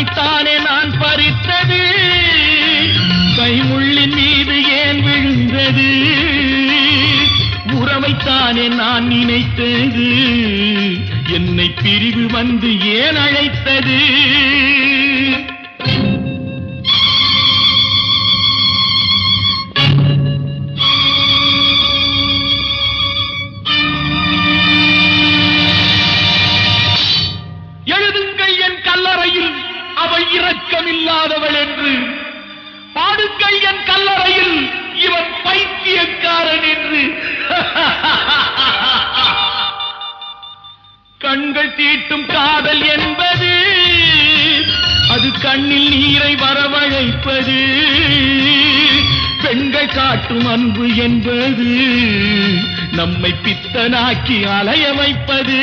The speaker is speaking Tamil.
உறவைத்தானே நான் பறித்தது, கைமுள்ளின் மீது ஏன் விழுந்தது? உறவைத்தானே நான் நினைத்தது, என்னை பிரிவு வந்து ஏன் அழைத்தது? எழுதுங்கள் என் கல்லறையில் அவள் இரக்கமில்லாதவள் என்று, பாடுங்கள் என் கல்லறையில் இவன் பைத்தியக்காரன் என்று. கண்கள் தீட்டும் காதல் என்பது அது கண்ணில் நீரை வரவழைப்பது, பெண்கள் காட்டும் அன்பு என்பது நம்மை பித்தனாக்கி அலைய வைப்பது.